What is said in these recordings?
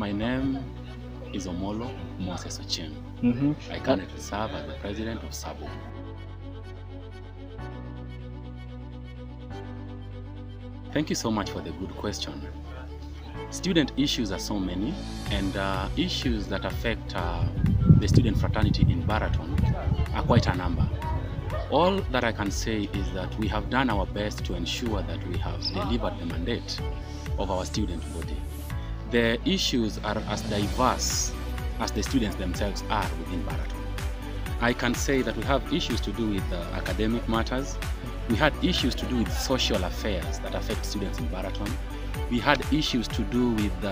My name is Omollo Moses Ochieng. I currently serve as the president of SABU. Thank you so much for the good question. Student issues are so many, and issues that affect the student fraternity in Baraton are quite a number. All that I can say is that we have done our best to ensure that we have delivered the mandate of our student body. The issues are as diverse as the students themselves are within Baraton. I can say that we have issues to do with academic matters. We had issues to do with social affairs that affect students in Baraton. We had issues to do with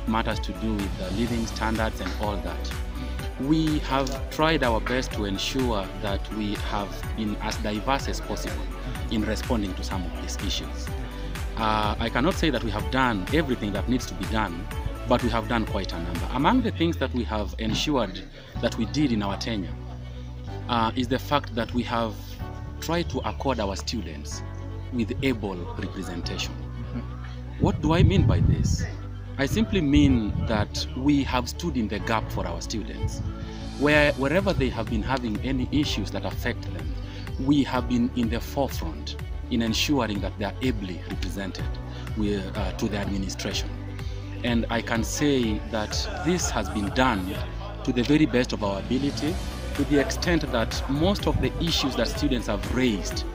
matters to do with living standards and all that. We have tried our best to ensure that we have been as diverse as possible in responding to some of these issues. I cannot say that we have done everything that needs to be done, but we have done quite a number. Among the things that we have ensured that we did in our tenure is the fact that we have tried to accord our students with able representation. What do I mean by this? I simply mean that we have stood in the gap for our students. Wherever they have been having any issues that affect them, we have been in the forefront in ensuring that they are ably represented to the administration. And I can say that this has been done to the very best of our ability, to the extent that most of the issues that students have raised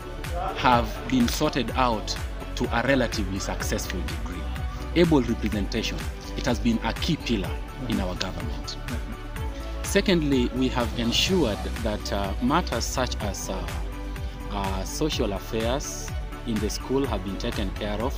have been sorted out to a relatively successful degree. Able representation, it has been a key pillar in our government. Secondly, we have ensured that matters such as social affairs in the school have been taken care of.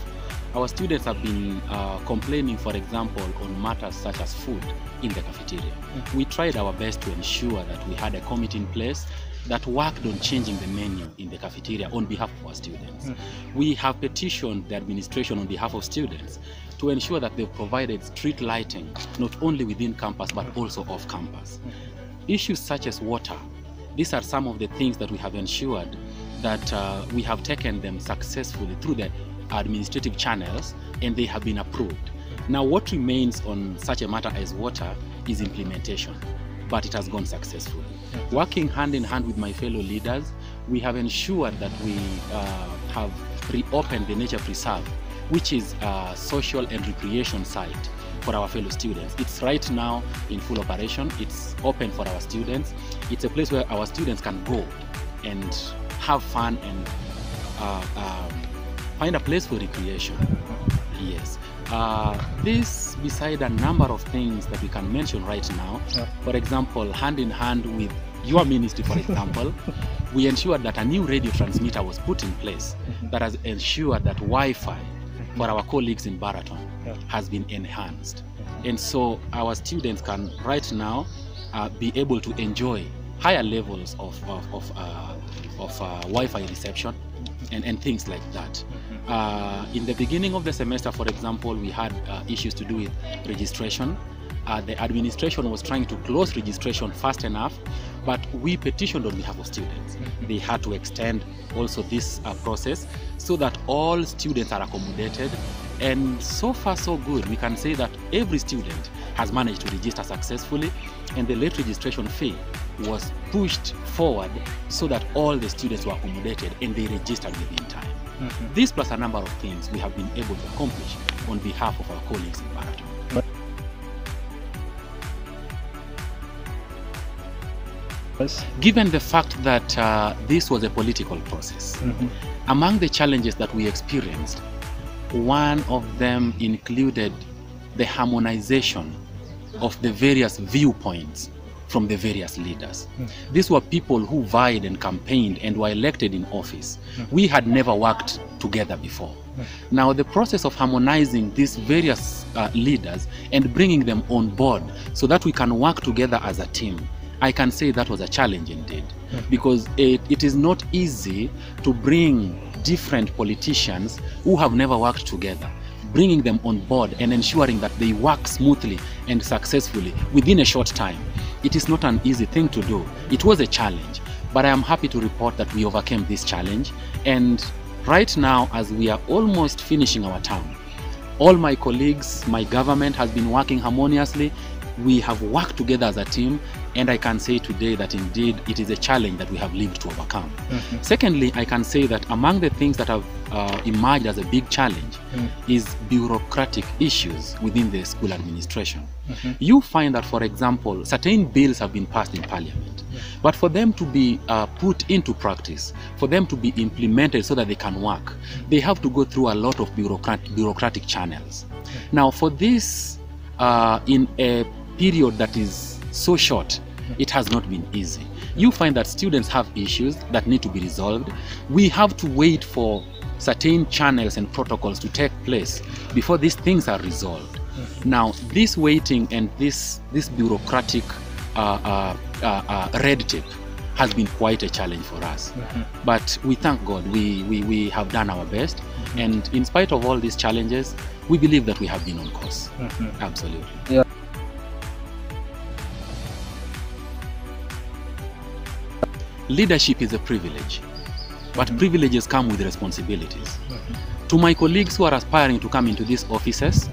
Our students have been complaining, for example, on matters such as food in the cafeteria. We tried our best to ensure that we had a committee in place that worked on changing the menu in the cafeteria on behalf of our students. We have petitioned the administration on behalf of students to ensure that they've provided street lighting, not only within campus, but also off campus. Issues such as water, these are some of the things that we have ensured that we have taken them successfully through the administrative channels, and they have been approved. Now, what remains on such a matter as water is implementation, but it has gone successfully. Working hand in hand with my fellow leaders, we have ensured that we have reopened the nature preserve, which is a social and recreation site for our fellow students. It's right now in full operation. It's open for our students. It's a place where our students can go and have fun and find a place for recreation. Yes. This, beside a number of things that we can mention right now, for example, hand in hand with your ministry, for example, we ensured that a new radio transmitter was put in place that has ensured that Wi-Fi for our colleagues in Baraton has been enhanced. And so our students can right now be able to enjoy higher levels of Wi-Fi reception and things like that. In the beginning of the semester, for example, we had issues to do with registration. The administration was trying to close registration fast enough, but we petitioned on behalf of students. They had to extend also this process so that all students are accommodated. And so far so good. We can say that every student has managed to register successfully, and the late registration fee was pushed forward so that all the students were accommodated and they registered within time. This plus a number of things we have been able to accomplish on behalf of our colleagues in Baraton. Given the fact that this was a political process, among the challenges that we experienced, one of them included the harmonization of the various viewpoints from the various leaders. These were people who vied and campaigned and were elected in office. We had never worked together before. Now, the process of harmonizing these various leaders and bringing them on board so that we can work together as a team, I can say that was a challenge indeed, because it is not easy to bring different politicians who have never worked together, bringing them on board and ensuring that they work smoothly and successfully within a short time. It is not an easy thing to do. It was a challenge, but I am happy to report that we overcame this challenge. And right now, as we are almost finishing our term, All my colleagues, my government has been working harmoniously. We have worked together as a team, and I can say today that indeed it is a challenge that we have lived to overcome. Secondly, I can say that among the things that have emerged as a big challenge is bureaucratic issues within the school administration. You find that, for example, certain bills have been passed in Parliament, but for them to be put into practice, for them to be implemented so that they can work, they have to go through a lot of bureaucratic channels. Now, for this, in a period that is so short, it has not been easy. You find that students have issues that need to be resolved. We have to wait for certain channels and protocols to take place before these things are resolved. Now, this waiting and this bureaucratic red tape has been quite a challenge for us. But we thank God we have done our best, and in spite of all these challenges, we believe that we have been on course. Absolutely. Yeah. Leadership is a privilege, but privileges come with responsibilities. To my colleagues who are aspiring to come into these offices,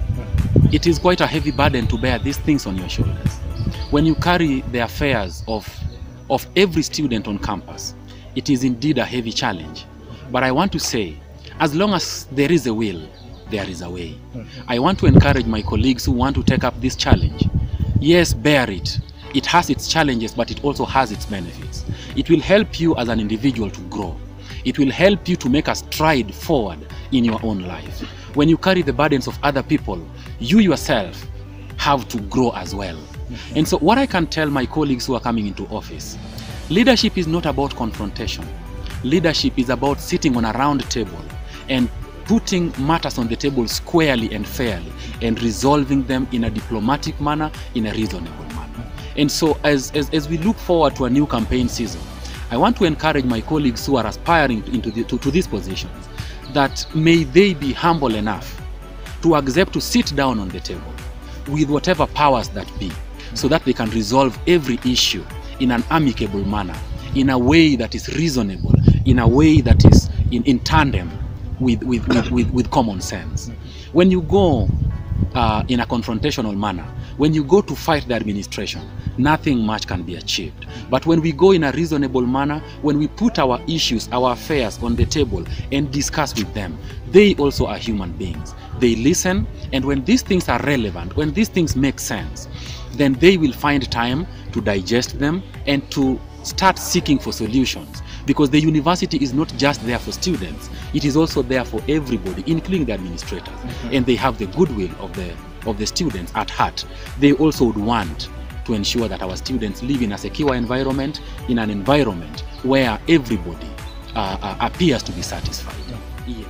it is quite a heavy burden to bear these things on your shoulders. When you carry the affairs of every student on campus, it is indeed a heavy challenge. But I want to say, as long as there is a will, there is a way. I want to encourage my colleagues who want to take up this challenge. Yes, bear it. It has its challenges, but it also has its benefits. It will help you as an individual to grow. It will help you to make a stride forward in your own life. When you carry the burdens of other people, you yourself have to grow as well. And so what I can tell my colleagues who are coming into office, leadership is not about confrontation. Leadership is about sitting on a round table and putting matters on the table squarely and fairly and resolving them in a diplomatic manner, in a reasonable manner. And so as we look forward to a new campaign season, I want to encourage my colleagues who are aspiring to these positions that may they be humble enough to accept to sit down on the table with whatever powers that be, so that they can resolve every issue in an amicable manner, in a way that is reasonable, in a way that is in tandem with common sense. When you go in a confrontational manner, when you go to fight the administration, nothing much can be achieved. But when we go in a reasonable manner, when we put our issues, our affairs on the table and discuss with them, they also are human beings. They listen, and when these things are relevant, when these things make sense, then they will find time to digest them and to start seeking for solutions. Because the university is not just there for students, it is also there for everybody, including the administrators. And they have the goodwill of the students at heart. They also would want to ensure that our students live in a secure environment, in an environment where everybody appears to be satisfied. Yes.